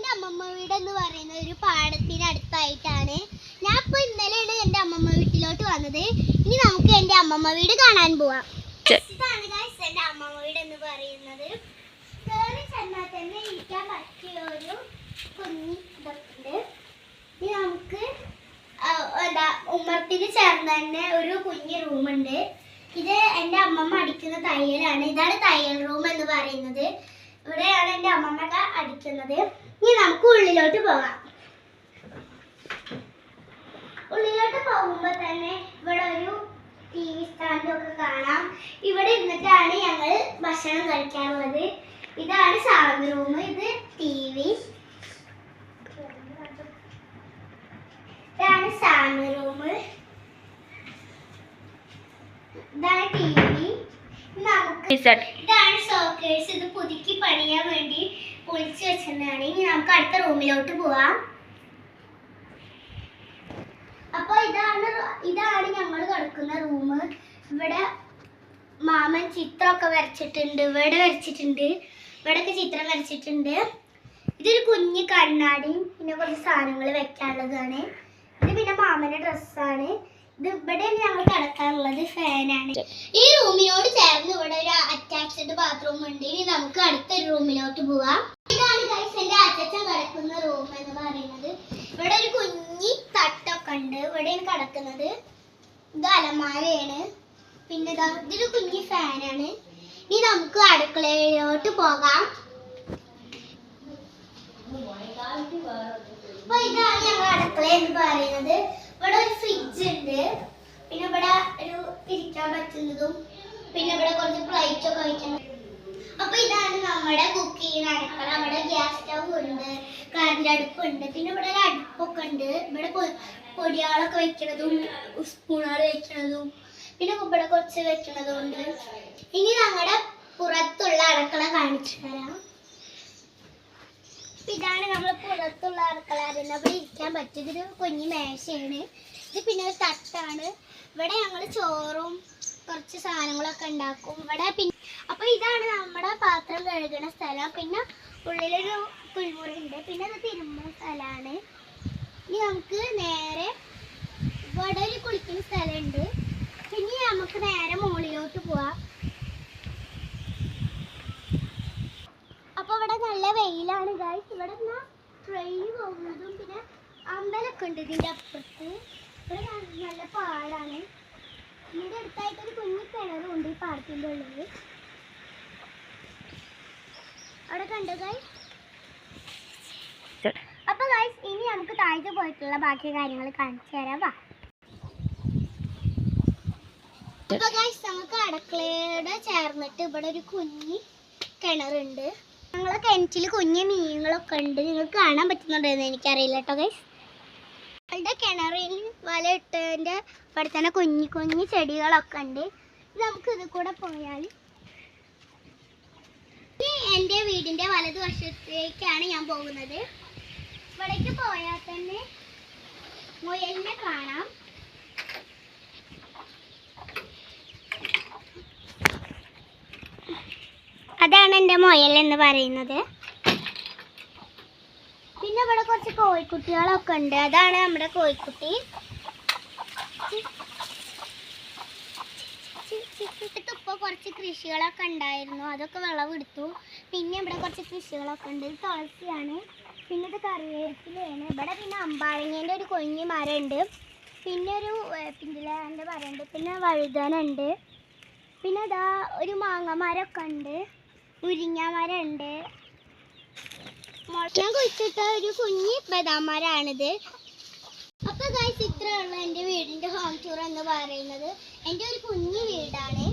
എൻ്റെ അമ്മമ്മ വീട് എന്ന് പറയുന്നത് ഒരു പാടത്തിനടുത്തായിട്ടാണ്. ഞാൻ ഇപ്പോൾ ഇന്നലെയാണ് എൻ്റെ അമ്മമ്മ വീട്ടിലോട്ട് വന്നത്. ഇനി നമുക്ക് എൻ്റെ അമ്മമ്മ വീട് കാണാൻ പോവാം. ഇതാണ് ഗൈസ് എൻ്റെ അമ്മമ്മ വീട് എന്ന് പറയുന്നത്. കയറി ചെന്നാൽ തന്നെ ഇരിക്കാൻ പറ്റിയ ഒരു കുഞ്ഞി ഇതൊക്കെ. ഇനി നമുക്ക് ഉമ്മറത്തിന് ചേർന്ന് തന്നെ ഒരു കുഞ്ഞി റൂമുണ്ട്. ഇത് എൻ്റെ അമ്മമ്മ അടിക്കുന്ന തയ്യലാണ്. ഇതാണ് തയ്യൽ റൂം എന്ന് പറയുന്നത്. ഇവിടെയാണ് എൻ്റെ അമ്മമ്മ അടിക്കുന്നത്. ഇനി നമുക്ക് ഉള്ളിലോട്ട് പോകാം. ഉള്ളിലോട്ട് പോകുമ്പോൾ തന്നെ ഇവിടെ ഒരു TV സ്റ്റാൻഡൊക്കെ കാണാം. ഇവിടെ ഇരുന്നിട്ടാണ് ഞങ്ങൾ ഭക്ഷണം കഴിക്കാറുള്ളത്. ഇതാണ് സാമി റൂം. ഇത് TV. ഇതാണ് സാമി റൂം. ഇതാണ് TV. ഇതാണ് ഷോക്കേഴ്സ്. ഇത് പുതുക്കി പണിയാൻ വേണ്ടി പൊളിച്ചു വെച്ചതാണ്. ഇനി നമുക്ക് അടുത്ത റൂമിലോട്ട് പോവാം. അപ്പോൾ ഇതാണ് ഞങ്ങൾ കിടക്കുന്ന റൂം. ഇവിടെ മാമൻ ചിത്രമൊക്കെ വരച്ചിട്ടുണ്ട്. ഇവിടെ വരച്ചിട്ടുണ്ട്. ഇവിടെയൊക്കെ ചിത്രം വരച്ചിട്ടുണ്ട്. ഇതൊരു കുഞ്ഞ് കണ്ണാടിയും പിന്നെ കുറച്ച് സാധനങ്ങൾ വെക്കാനുള്ളതാണ്. ഇത് പിന്നെ മാമൻ്റെ ഡ്രസ്സാണ്. ഇത് ഇവിടെയാണ് ഞങ്ങൾ കിടക്കാറുള്ളത്. ഫാനാണ്. ഈ റൂമിനോട് ചേർന്ന് ഇവിടെ ഒരു അറ്റാച്ച്ഡ് ബാത്റൂം ഉണ്ട്. ഇനി നമുക്ക് അടുത്തൊരു റൂമിലോട്ട് പോവാം. ഇതാണ് ഗൈസ് എൻ്റെ അച്ഛൻ കിടക്കുന്ന റൂം എന്ന് പറയുന്നത്. ഇവിടെ ഒരു കുഞ്ഞി തട്ടൊക്കെ ഉണ്ട്. ഇവിടെയാണ് കിടക്കുന്നത്. ഇത് അലമാരയാണ്. പിന്നെ ഇതൊരു കുഞ്ഞി ഫാനാണ്. ഇനി നമുക്ക് അടുക്കളയിലോട്ട് പോകാം. അപ്പൊ ഇതാണ് ഞങ്ങൾ അടുക്കള എന്ന് പറയുന്നത്. ഇവിടെ ഒരു ഫ്രിഡ്ജ് ഉണ്ട്. പിന്നെ ഇവിടെ ഒരു തിരിക്കാൻ പറ്റുന്നതും പിന്നെ ഇവിടെ കുറച്ച് പ്ലേറ്റ് ഒക്കെ വയ്ക്കണം. അപ്പൊ ഇതാണ് നമ്മുടെ കുക്ക് ചെയ്യുന്ന അടുക്കള. അവിടെ ഗ്യാസ് സ്റ്റവ് ഉണ്ട്, കറണ്ട് അടുപ്പുണ്ട്, പിന്നെ ഇവിടെ ഒരു അടുപ്പൊക്കെ ഉണ്ട്. ഇവിടെ പൊടിയാളൊക്കെ വെക്കണതും സ്പൂണുകൾ വെക്കണതും പിന്നെ ഇവിടെ കുറച്ച് വെക്കണതും ഉണ്ട്. ഇനി ഞങ്ങളുടെ പുറത്തുള്ള അടുക്കള കാണിച്ചു തരാം. ഇതാണ് നമ്മൾ പുറത്തുള്ള അടുക്കള. അവിടെ ഇരിക്കാൻ പറ്റും. ഇതൊരു കുഞ്ഞി മേശയാണ്. ഇത് പിന്നെ ഒരു തട്ടാണ്. ഇവിടെ ഞങ്ങൾ ചോറും കുറച്ച് സാധനങ്ങളൊക്കെ ഉണ്ടാക്കും ഇവിടെ. പിന്നെ അപ്പോൾ ഇതാണ് നമ്മുടെ പാത്രം കഴുകുന്ന സ്ഥലം. പിന്നെ ഉള്ളിലൊരു കുളിമുറി ഉണ്ട്. പിന്നെ അത് തിരുമ്പുന്ന സ്ഥലമാണ്. ഇനി നമുക്ക് നേരെ ഇവിടെ ഒരു കുളിക്കുന്ന സ്ഥലമുണ്ട്. പിന്നെ നമുക്ക് നേരെ മുകളിലോട്ട് പോവാം. അപ്പോൾ ഇവിടെ നല്ല വെയിലാണ് ഗൈസ്. ഇവിടെ ട്രെയിൻ പോകുന്നതും പിന്നെ അമ്പലമൊക്കെ ഉണ്ട് ഇതിൻ്റെ അപ്പുറത്ത്. ഇവിടെ നല്ല പാടാണ്. ഇതിൻ്റെ അടുത്തായിട്ടൊരു കുഞ്ഞി കിണറും ഉണ്ട് ഈ പാടത്തിൻ്റെ ഉള്ളിൽ. അവിടെ കണ്ടു ഗൈസ്. അപ്പോൾ ഗൈസ് ഇനി നമുക്ക് താഴത്ത് പോയിട്ടുള്ള ബാക്കി കാര്യങ്ങൾ കാണിച്ചു തരാം. വാ. അപ്പോൾ ഗൈസ് നമുക്ക് അടുക്കളയോട് ചേർന്നിട്ട് ഇവിടെ ഒരു കുഞ്ഞി കിണറുണ്ട്. ഞങ്ങളെ കിണറ്റിൽ കുഞ്ഞു മീനുകളൊക്കെ ഉണ്ട്. നിങ്ങൾക്ക് കാണാൻ പറ്റുന്നുണ്ടെന്ന് എനിക്കറിയില്ല കേട്ടോ ഗൈസ്. ഞങ്ങളുടെ കിണറിൽ വല ഇട്ടതിൻ്റെ ഇവിടെ തന്നെ കുഞ്ഞു കുഞ്ഞു ചെടികളൊക്കെ ഉണ്ട്. നമുക്ക് ഇത് കൂടെ പോയാൽ എൻ്റെ വീടിൻ്റെ വലതുവശത്തേക്കാണ് ഞാൻ പോകുന്നത്. ഇവിടേക്ക് പോയാൽ തന്നെ മുയലിനെ കാണാം. അതാണ് എൻ്റെ മുയൽ എന്ന് പറയുന്നത്. പിന്നെ ഇവിടെ കുറച്ച് കോഴിക്കുട്ടികളൊക്കെ ഉണ്ട്. അതാണ് നമ്മുടെ കോഴിക്കുട്ടി. ഇപ്പോൾ കുറച്ച് കൃഷികളൊക്കെ ഉണ്ടായിരുന്നു. അതൊക്കെ വിളവെടുത്തു. പിന്നെ ഇവിടെ കുറച്ച് കൃഷികളൊക്കെ ഉണ്ട്. ഇത് തുളസിയാണ്. പിന്നെ ഇത് കറിവേപ്പിലയാണ്. ഇവിടെ പിന്നെ അമ്പാഴങ്ങേൻ്റെ ഒരു കുഞ്ഞു മരം ഉണ്ട്. പിന്നെ ഒരു വേപ്പിൻ്റെ മരമുണ്ട്. പിന്നെ വഴുതന ഉണ്ട്. പിന്നെ ഇതാ ഒരു മാങ്ങ മരമൊക്കെ ഉണ്ട്. മുരിങ്ങ മരം ഉണ്ട്. ഞാൻ കുഴിച്ചിട്ട ഒരു കുഞ്ഞി ബദാം മരമാണിത്. അപ്പോൾ ഗൈസ് ഇത്രയുള്ള എൻ്റെ വീടിൻ്റെ ഹോം ടൂർ എന്ന് പറയുന്നത്. എൻ്റെ ഒരു കുഞ്ഞി വീടാണ്.